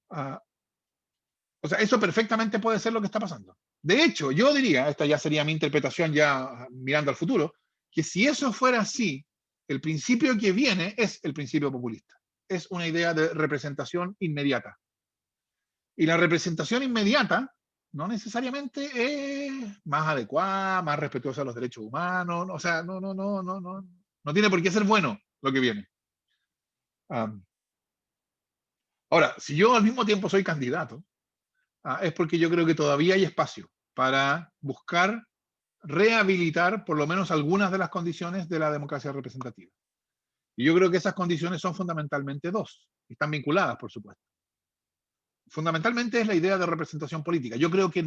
O sea, eso perfectamente puede ser lo que está pasando. De hecho, yo diría, esta ya sería mi interpretación ya mirando al futuro, que si eso fuera así, el principio que viene es el principio populista. Es una idea de representación inmediata. Y la representación inmediata no necesariamente es más adecuada, más respetuosa de los derechos humanos, o sea, no tiene por qué ser bueno lo que viene. Ahora, si yo al mismo tiempo soy candidato, es porque yo creo que todavía hay espacio para buscar rehabilitar por lo menos algunas de las condiciones de la democracia representativa. Y yo creo que esas condiciones son fundamentalmente dos, y están vinculadas, por supuesto. Fundamentalmente es la idea de representación política. Yo creo que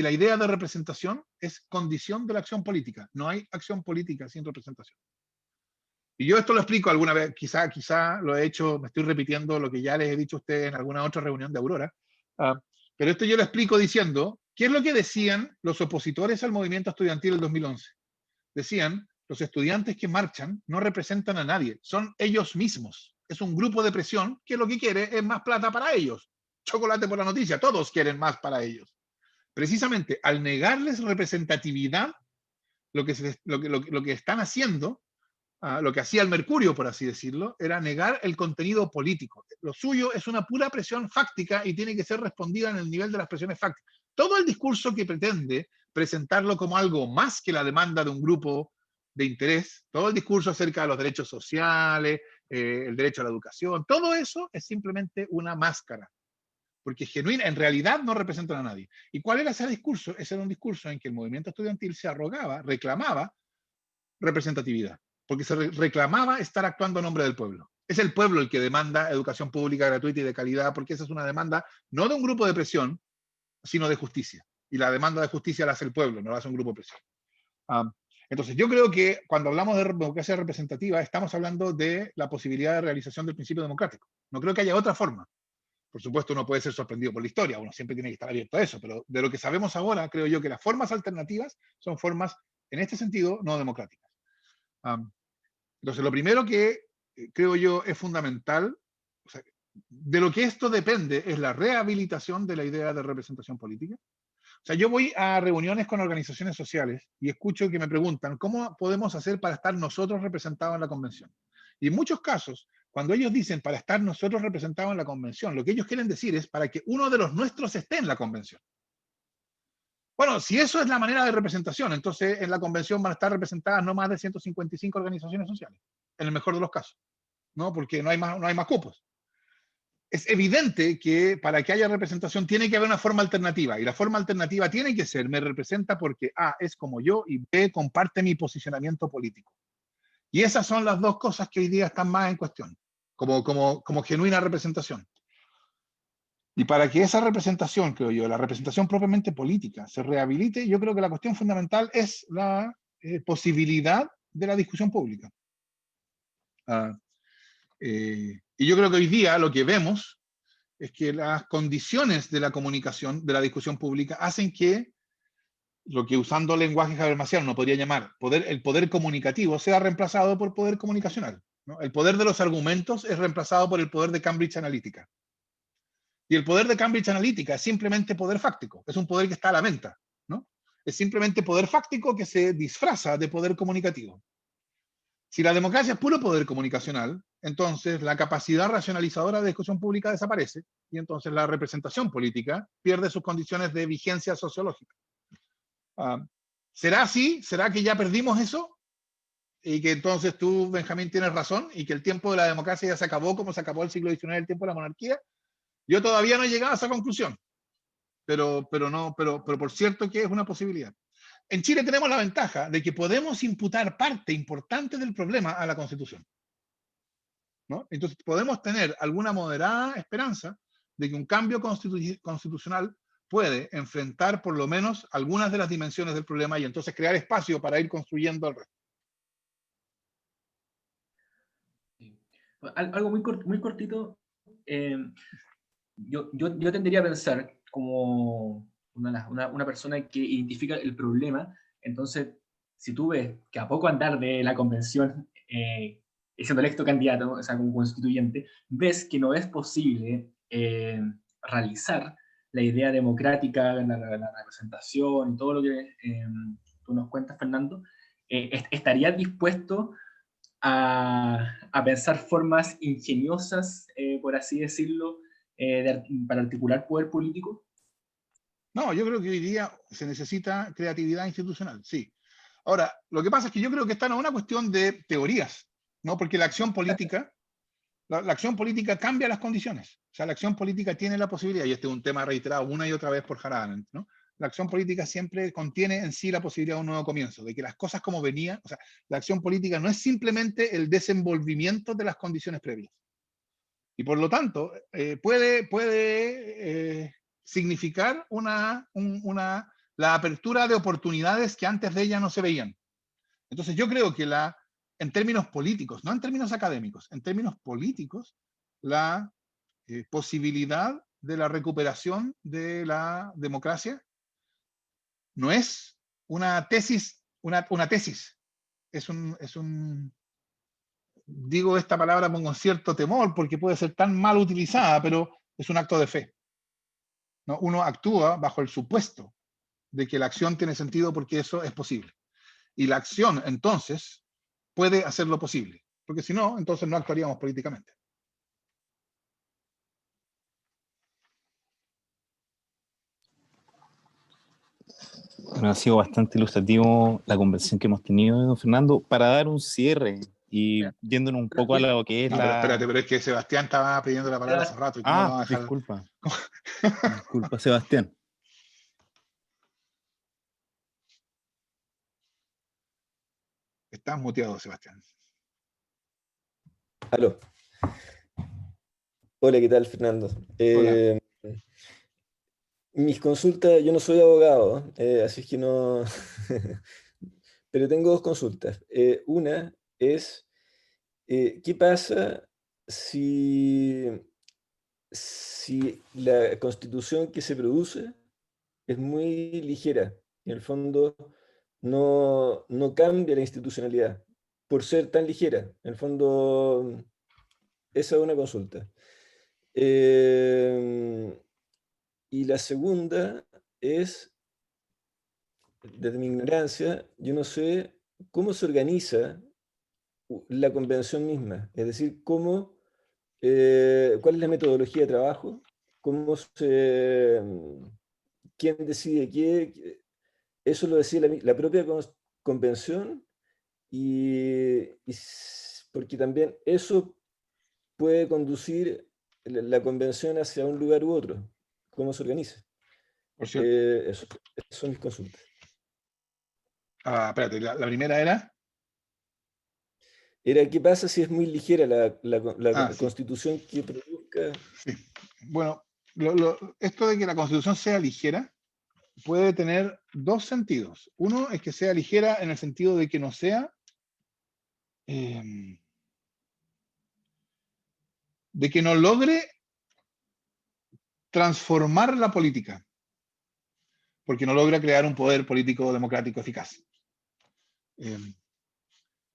la idea de representación es condición de la acción política. No hay acción política sin representación. Y yo esto lo explico alguna vez, quizá lo he hecho, me estoy repitiendo lo que ya les he dicho a ustedes en alguna otra reunión de Aurora, pero esto yo lo explico diciendo, ¿qué es lo que decían los opositores al movimiento estudiantil del 2011? Decían, los estudiantes que marchan no representan a nadie, son ellos mismos. Es un grupo de presión que lo que quiere es más plata para ellos. Chocolate por la noticia, todos quieren más para ellos. Precisamente al negarles representatividad, lo que están haciendo, lo que hacía el Mercurio, por así decirlo, era negar el contenido político. Lo suyo es una pura presión fáctica y tiene que ser respondida en el nivel de las presiones fácticas. Todo el discurso que pretende presentarlo como algo más que la demanda de un grupo de interés, todo el discurso acerca de los derechos sociales, el derecho a la educación, todo eso es simplemente una máscara, porque en realidad no representan a nadie. ¿Y cuál era ese discurso? Ese era un discurso en que el movimiento estudiantil se arrogaba, reclamaba representatividad, porque se reclamaba estar actuando a nombre del pueblo. Es el pueblo el que demanda educación pública gratuita y de calidad, porque esa es una demanda no de un grupo de presión, sino de justicia. Y la demanda de justicia la hace el pueblo, no la hace un grupo de presión. Entonces, yo creo que cuando hablamos de democracia representativa, estamos hablando de la posibilidad de realización del principio democrático. No creo que haya otra forma. Por supuesto, uno puede ser sorprendido por la historia, uno siempre tiene que estar abierto a eso, pero de lo que sabemos ahora, creo yo que las formas alternativas son formas, en este sentido, no democráticas. Entonces, lo primero que creo yo es fundamental, o sea, de lo que esto depende es la rehabilitación de la idea de representación política. O sea, yo voy a reuniones con organizaciones sociales y escucho que me preguntan, ¿cómo podemos hacer para estar nosotros representados en la convención? Y en muchos casos, cuando ellos dicen para estar nosotros representados en la convención, lo que ellos quieren decir es para que uno de los nuestros esté en la convención. Bueno, si eso es la manera de representación, entonces en la convención van a estar representadas no más de 155 organizaciones sociales, en el mejor de los casos, ¿no? Porque no hay más cupos. Es evidente que para que haya representación tiene que haber una forma alternativa, y la forma alternativa tiene que ser, me representa porque A, es como yo, y B, comparte mi posicionamiento político. Y esas son las dos cosas que hoy día están más en cuestión, como genuina representación. Y para que esa representación, creo yo, la representación propiamente política, se rehabilite, yo creo que la cuestión fundamental es la posibilidad de la discusión pública. Y yo creo que hoy día lo que vemos es que las condiciones de la comunicación, de la discusión pública, hacen que lo que usando lenguaje habermasiano uno podría llamar el poder comunicativo sea reemplazado por poder comunicacional, ¿no? El poder de los argumentos es reemplazado por el poder de Cambridge Analytica. Y el poder de Cambridge Analytica es simplemente poder fáctico, es un poder que está a la venta, ¿no? Es simplemente poder fáctico que se disfraza de poder comunicativo. Si la democracia es puro poder comunicacional, entonces la capacidad racionalizadora de discusión pública desaparece y entonces la representación política pierde sus condiciones de vigencia sociológica. ¿Será así? ¿Será que ya perdimos eso? Y que entonces tú, Benjamín, tienes razón y que el tiempo de la democracia ya se acabó como se acabó el siglo XIX, el tiempo de la monarquía. Yo todavía no he llegado a esa conclusión, pero por cierto que es una posibilidad. En Chile tenemos la ventaja de que podemos imputar parte importante del problema a la Constitución, ¿no? Entonces podemos tener alguna moderada esperanza de que un cambio constitucional puede enfrentar por lo menos algunas de las dimensiones del problema y entonces crear espacio para ir construyendo el resto. Algo muy cortito. Yo tendería a pensar como una persona que identifica el problema. Entonces, si tú ves que a poco andar de la convención, siendo electo candidato, o sea, como constituyente, ves que no es posible realizar la idea democrática, la representación y todo lo que tú nos cuentas, Fernando, ¿estarías dispuesto a pensar formas ingeniosas, por así decirlo, para articular poder político? No, yo creo que hoy día se necesita creatividad institucional, sí. Ahora, lo que pasa es que yo creo que esta no es una cuestión de teorías, ¿no? Porque la acción política, la acción política cambia las condiciones. O sea, la acción política tiene la posibilidad, y este es un tema reiterado una y otra vez por Hannah Arendt, ¿no? La acción política siempre contiene en sí la posibilidad de un nuevo comienzo, de que las cosas como venían, o sea, la acción política no es simplemente el desenvolvimiento de las condiciones previas. Y por lo tanto, puede significar la apertura de oportunidades que antes de ella no se veían. Entonces yo creo que en términos políticos, no en términos académicos, en términos políticos, la posibilidad de la recuperación de la democracia no es una tesis, una tesis, digo esta palabra con cierto temor porque puede ser tan mal utilizada, pero es un acto de fe, ¿no? Uno actúa bajo el supuesto de que la acción tiene sentido porque eso es posible. Y la acción, entonces, puede hacerlo posible, porque si no, entonces no actuaríamos políticamente. Bueno, ha sido bastante ilustrativo la conversación que hemos tenido, don Fernando. Para dar un cierre y yéndonos un poco a lo que es no, pero espérate, pero es que Sebastián estaba pidiendo la palabra hace rato. ¿Y cómo lo va a dejar? Disculpa. Disculpa, Sebastián. Estás muteado, Sebastián. Aló. Hola, ¿qué tal, Fernando? Hola. Mis consultas, yo no soy abogado, así es que no... Pero tengo dos consultas. Una es, ¿qué pasa si la constitución que se produce es muy ligera? En el fondo no cambia la institucionalidad por ser tan ligera. En el fondo, esa es una consulta. Y la segunda es, desde mi ignorancia, yo no sé cómo se organiza la convención misma. Es decir, cuál es la metodología de trabajo, quién decide qué. Eso lo decía la propia convención porque también eso puede conducir la convención hacia un lugar u otro. ¿Cómo se organiza? Por cierto. Esas son mis consultas. Espérate, la primera era... ¿Qué pasa si es muy ligera la sí. constitución que produzca? Sí. Bueno, esto de que la constitución sea ligera puede tener dos sentidos. Uno es que sea ligera en el sentido de que no sea... de que no logre transformar la política, porque no logra crear un poder político democrático eficaz.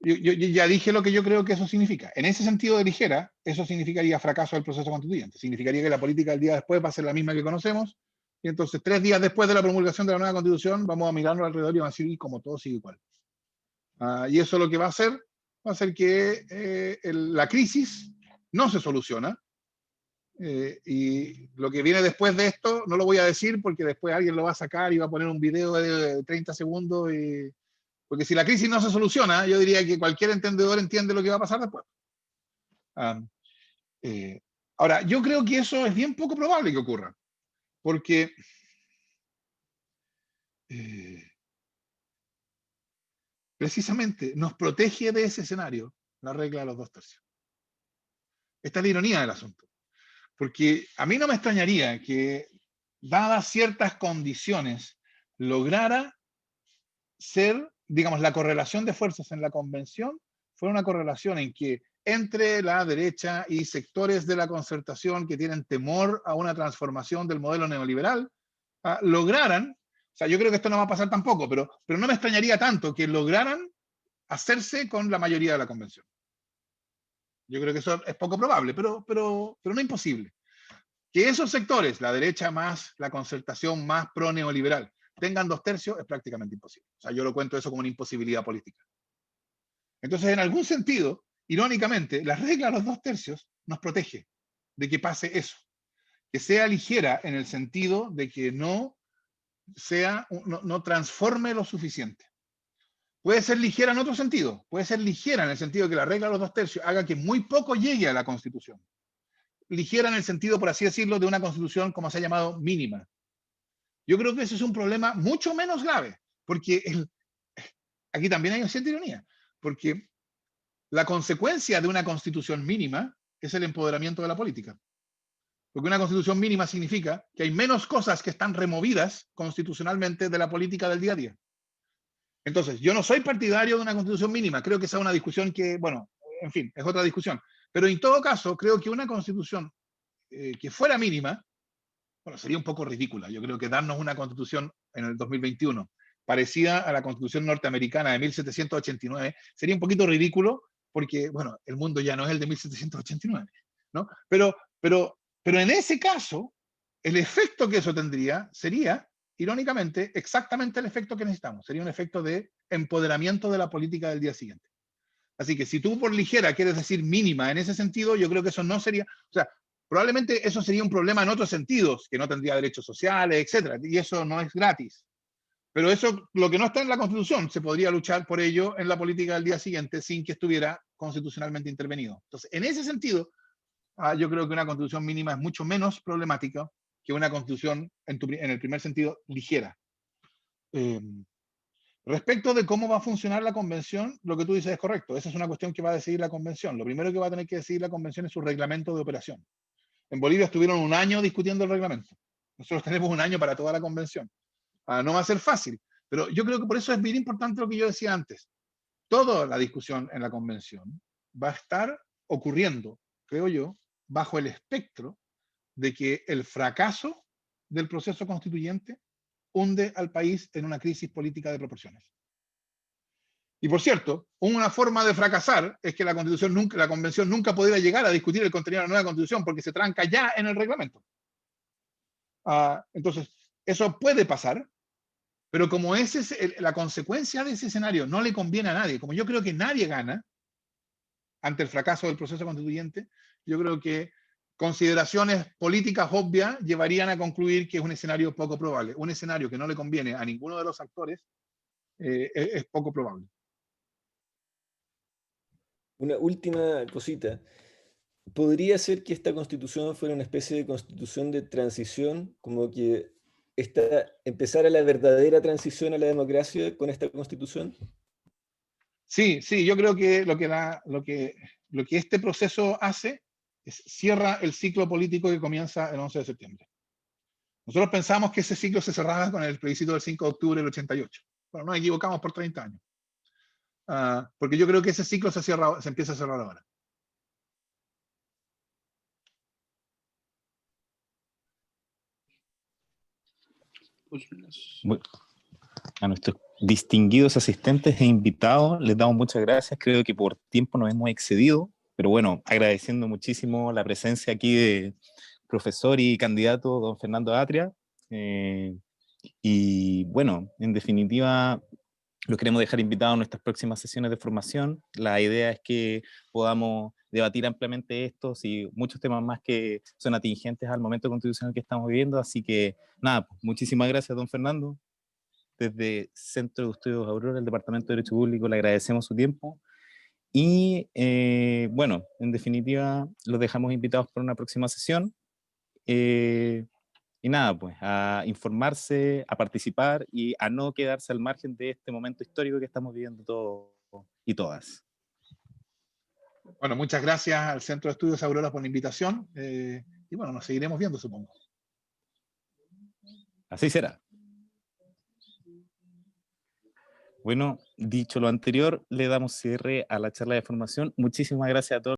Yo ya dije lo que yo creo que eso significa. En ese sentido de ligera, eso significaría fracaso del proceso constituyente. Significaría que la política del día después va a ser la misma que conocemos, y entonces 3 días después de la promulgación de la nueva constitución vamos a mirarnos alrededor y vamos a decir como todo sigue igual. Y eso lo que va a hacer que la crisis no se soluciona. Y lo que viene después de esto no lo voy a decir porque después alguien lo va a sacar y va a poner un video de 30 segundos. Porque si la crisis no se soluciona, yo diría que cualquier entendedor entiende lo que va a pasar después. Ahora, yo creo que eso es bien poco probable que ocurra. Porque precisamente nos protege de ese escenario la regla de los 2/3. Esta es la ironía del asunto. Porque a mí no me extrañaría que, dadas ciertas condiciones, lograra ser, digamos, la correlación de fuerzas en la convención fuera una correlación en que entre la derecha y sectores de la concertación que tienen temor a una transformación del modelo neoliberal, lograran, o sea, yo creo que esto no va a pasar tampoco, pero no me extrañaría tanto que lograran hacerse con la mayoría de la convención. Yo creo que eso es poco probable, pero no imposible. Que esos sectores, la derecha más la concertación más pro-neoliberal, tengan 2/3 es prácticamente imposible. O sea, yo lo cuento eso como una imposibilidad política. Entonces, en algún sentido, irónicamente, la regla de los 2/3 nos protege de que pase eso. Que sea ligera en el sentido de que no transforme lo suficiente. Puede ser ligera en otro sentido. Puede ser ligera en el sentido de que la regla de los 2/3 haga que muy poco llegue a la Constitución. Ligera en el sentido, por así decirlo, de una Constitución como se ha llamado mínima. Yo creo que ese es un problema mucho menos grave, porque aquí también hay una cierta ironía, porque la consecuencia de una Constitución mínima es el empoderamiento de la política. Porque una Constitución mínima significa que hay menos cosas que están removidas constitucionalmente de la política del día a día. Entonces, yo no soy partidario de una Constitución mínima, creo que esa es una discusión que, bueno, en fin, es otra discusión. Pero en todo caso, creo que una Constitución que fuera mínima, bueno, sería un poco ridícula. Yo creo que darnos una constitución en el 2021 parecida a la constitución norteamericana de 1789 sería un poquito ridículo porque, bueno, el mundo ya no es el de 1789, ¿no? Pero en ese caso, el efecto que eso tendría sería, irónicamente, exactamente el efecto que necesitamos. Sería un efecto de empoderamiento de la política del día siguiente. Así que si tú por ligera quieres decir mínima en ese sentido, yo creo que eso no sería, o sea, probablemente eso sería un problema en otros sentidos, que no tendría derechos sociales, etcétera, y eso no es gratis. Pero eso, lo que no está en la Constitución, se podría luchar por ello en la política del día siguiente sin que estuviera constitucionalmente intervenido. Entonces, en ese sentido, yo creo que una Constitución mínima es mucho menos problemática que una Constitución, en el primer sentido, ligera. Respecto de cómo va a funcionar la convención, lo que tú dices es correcto. Esa es una cuestión que va a decidir la convención. Lo primero que va a tener que decidir la convención es su reglamento de operación. En Bolivia estuvieron un año discutiendo el reglamento. Nosotros tenemos un año para toda la convención. No va a ser fácil, pero yo creo que por eso es bien importante lo que yo decía antes. Toda la discusión en la convención va a estar ocurriendo, creo yo, bajo el espectro de que el fracaso del proceso constituyente hunde al país en una crisis política de proporciones. Y por cierto, una forma de fracasar es que la convención nunca podría llegar a discutir el contenido de la nueva constitución porque se tranca ya en el reglamento. Entonces, eso puede pasar, pero como esa es la consecuencia de ese escenario no le conviene a nadie, como yo creo que nadie gana ante el fracaso del proceso constituyente, yo creo que consideraciones políticas obvias llevarían a concluir que es un escenario poco probable. Un escenario que no le conviene a ninguno de los actores es poco probable. Una última cosita. ¿Podría ser que esta constitución fuera una especie de constitución de transición, como que empezara la verdadera transición a la democracia con esta constitución? Sí, yo creo que lo que este proceso hace es cierra el ciclo político que comienza el 11 de septiembre. Nosotros pensamos que ese ciclo se cerraba con el plebiscito del 5 de octubre del 88. Bueno, nos equivocamos por 30 años. Porque yo creo que ese ciclo se empieza a cerrar ahora. Bueno, a nuestros distinguidos asistentes e invitados, les damos muchas gracias. Creo que por tiempo nos hemos excedido, pero bueno, agradeciendo muchísimo la presencia aquí de profesor y candidato don Fernando Atria. Y bueno, en definitiva, los queremos dejar invitados a nuestras próximas sesiones de formación. La idea es que podamos debatir ampliamente estos y muchos temas más que son atingentes al momento constitucional que estamos viviendo. Así que nada, pues, muchísimas gracias, don Fernando. Desde Centro de Estudios Aurora, el Departamento de Derecho Público, le agradecemos su tiempo. Y bueno, en definitiva, los dejamos invitados para una próxima sesión. Y nada, pues a informarse, a participar y a no quedarse al margen de este momento histórico que estamos viviendo todos y todas. Bueno, muchas gracias al Centro de Estudios Aurora por la invitación. Y bueno, nos seguiremos viendo, supongo. Así será. Bueno, dicho lo anterior, le damos cierre a la charla de formación. Muchísimas gracias a todos.